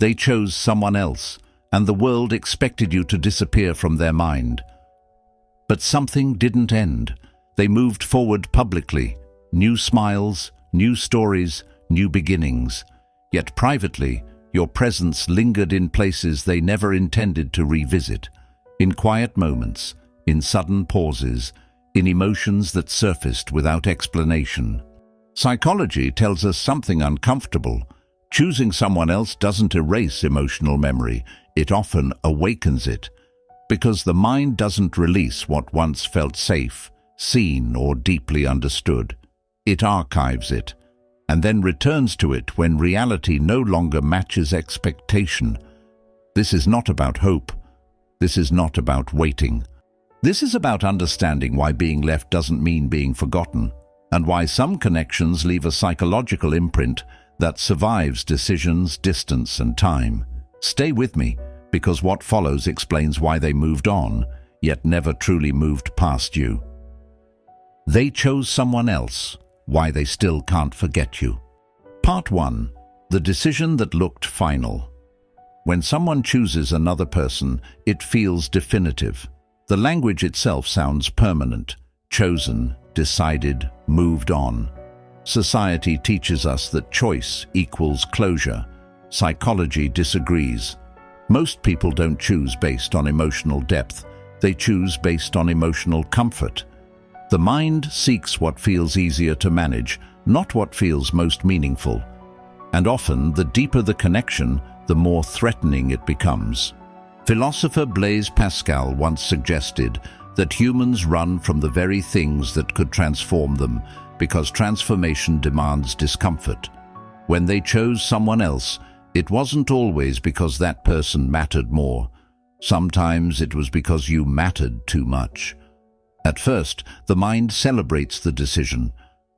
They chose someone else, and the world expected you to disappear from their mind. But something didn't end. They moved forward publicly. New smiles, new stories, new beginnings. Yet privately, your presence lingered in places they never intended to revisit. In quiet moments, in sudden pauses, in emotions that surfaced without explanation. Psychology tells us something uncomfortable. Choosing someone else doesn't erase emotional memory, it often awakens it. Because the mind doesn't release what once felt safe, seen, or deeply understood. It archives it, and then returns to it when reality no longer matches expectation. This is not about hope. This is not about waiting. This is about understanding why being left doesn't mean being forgotten, and why some connections leave a psychological imprint that survives decisions, distance, and time. Stay with me, because what follows explains why they moved on, yet never truly moved past you. They chose someone else, why they still can't forget you. Part 1. The decision that looked final. When someone chooses another person, it feels definitive. The language itself sounds permanent, chosen, decided, moved on. Society teaches us that choice equals closure. Psychology disagrees. Most people don't choose based on emotional depth. They choose based on emotional comfort. The mind seeks what feels easier to manage, not what feels most meaningful. And often, the deeper the connection, the more threatening it becomes. Philosopher Blaise Pascal once suggested that humans run from the very things that could transform them because transformation demands discomfort. When they chose someone else, it wasn't always because that person mattered more. Sometimes it was because you mattered too much. At first, the mind celebrates the decision.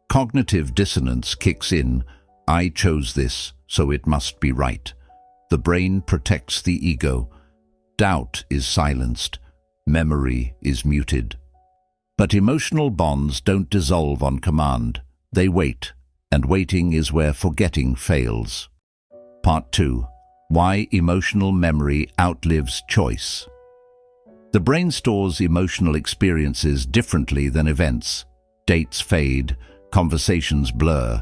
Cognitive dissonance kicks in. I chose this, so it must be right. The brain protects the ego. Doubt is silenced. Memory is muted. But emotional bonds don't dissolve on command. They wait, and waiting is where forgetting fails. Part 2. Why emotional memory outlives choice. The brain stores emotional experiences differently than events. Dates fade, conversations blur.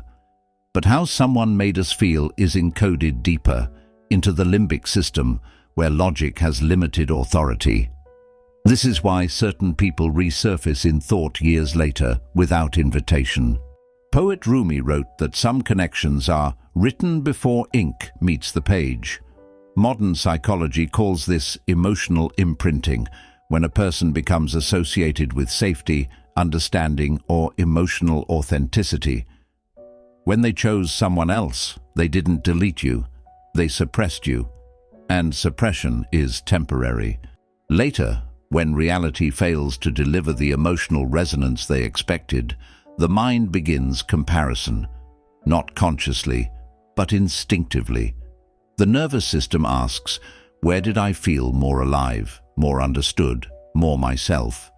But how someone made us feel is encoded deeper, into the limbic system, where logic has limited authority. This is why certain people resurface in thought years later, without invitation. Poet Rumi wrote that some connections are written before ink meets the page. Modern psychology calls this emotional imprinting, when a person becomes associated with safety, understanding, or emotional authenticity. When they chose someone else, they didn't delete you, they suppressed you. And suppression is temporary. Later, when reality fails to deliver the emotional resonance they expected, the mind begins comparison, not consciously, but instinctively. The nervous system asks, where did I feel more alive, more understood, more myself?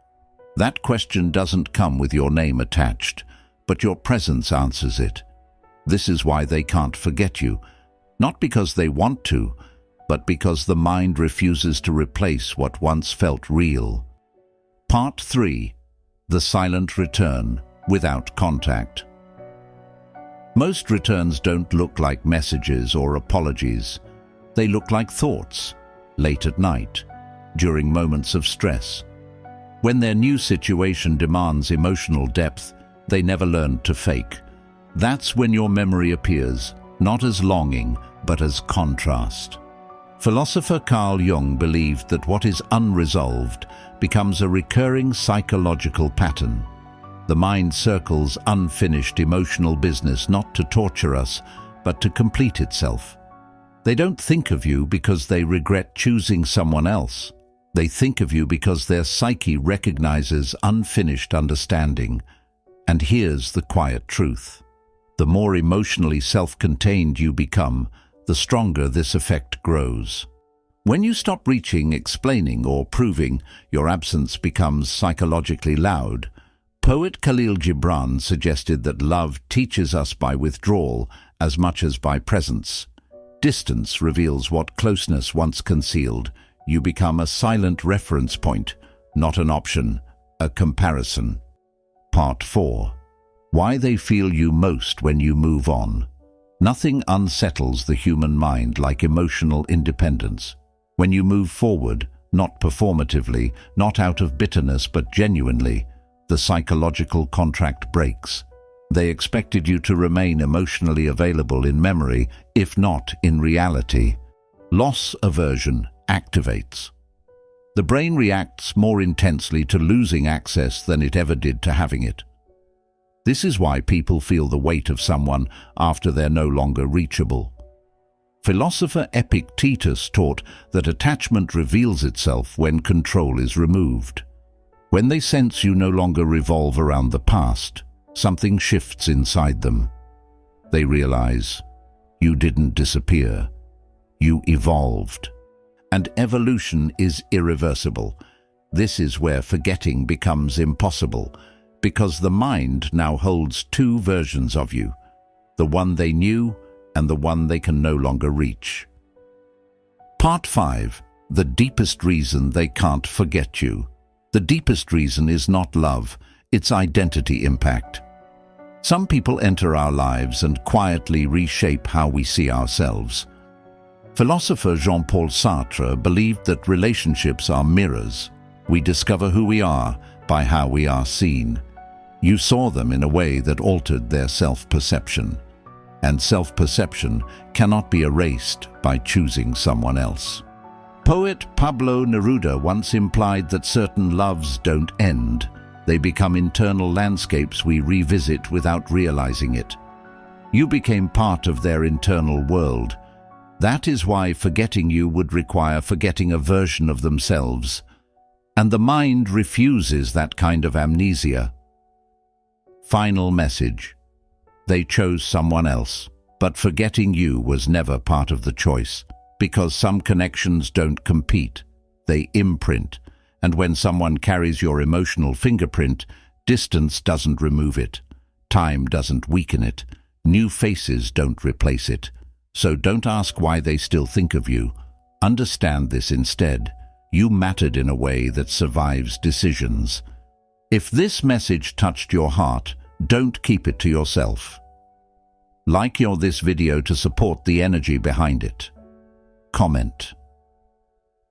That question doesn't come with your name attached, but your presence answers it. This is why they can't forget you, not because they want to, but because the mind refuses to replace what once felt real. Part 3. The silent return, without contact. Most returns don't look like messages or apologies. They look like thoughts, late at night, during moments of stress. When their new situation demands emotional depth, they never learned to fake. That's when your memory appears, not as longing, but as contrast. Philosopher Carl Jung believed that what is unresolved becomes a recurring psychological pattern. The mind circles unfinished emotional business not to torture us, but to complete itself. They don't think of you because they regret choosing someone else. They think of you because their psyche recognizes unfinished understanding. And here's the quiet truth. The more emotionally self-contained you become, the stronger this effect grows. When you stop reaching, explaining, or proving, your absence becomes psychologically loud. Poet Khalil Gibran suggested that love teaches us by withdrawal as much as by presence. Distance reveals what closeness once concealed. You become a silent reference point, not an option, a comparison. Part 4. Why they feel you most when you move on. Nothing unsettles the human mind like emotional independence. When you move forward, not performatively, not out of bitterness but genuinely, the psychological contract breaks. They expected you to remain emotionally available in memory, if not in reality. Loss aversion activates. The brain reacts more intensely to losing access than it ever did to having it. This is why people feel the weight of someone after they're no longer reachable. Philosopher Epictetus taught that attachment reveals itself when control is removed. When they sense you no longer revolve around the past, something shifts inside them. They realize you didn't disappear, you evolved. And evolution is irreversible. This is where forgetting becomes impossible, because the mind now holds two versions of you, the one they knew and the one they can no longer reach. Part 5. The deepest reason they can't forget you. The deepest reason is not love, it's identity impact. Some people enter our lives and quietly reshape how we see ourselves. Philosopher Jean-Paul Sartre believed that relationships are mirrors. We discover who we are by how we are seen. You saw them in a way that altered their self-perception. And self-perception cannot be erased by choosing someone else. Poet Pablo Neruda once implied that certain loves don't end. They become internal landscapes we revisit without realizing it. You became part of their internal world. That is why forgetting you would require forgetting a version of themselves. And the mind refuses that kind of amnesia. Final message. They chose someone else, but forgetting you was never part of the choice, because some connections don't compete, they imprint, and when someone carries your emotional fingerprint, distance doesn't remove it, time doesn't weaken it, new faces don't replace it. So don't ask why they still think of you. Understand this instead. You mattered in a way that survives decisions. If this message touched your heart, don't keep it to yourself. Like this video to support the energy behind it. Comment.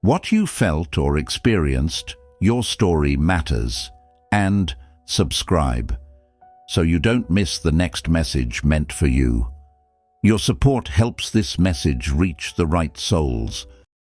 What you felt or experienced, your story matters. And subscribe, so you don't miss the next message meant for you. Your support helps this message reach the right souls.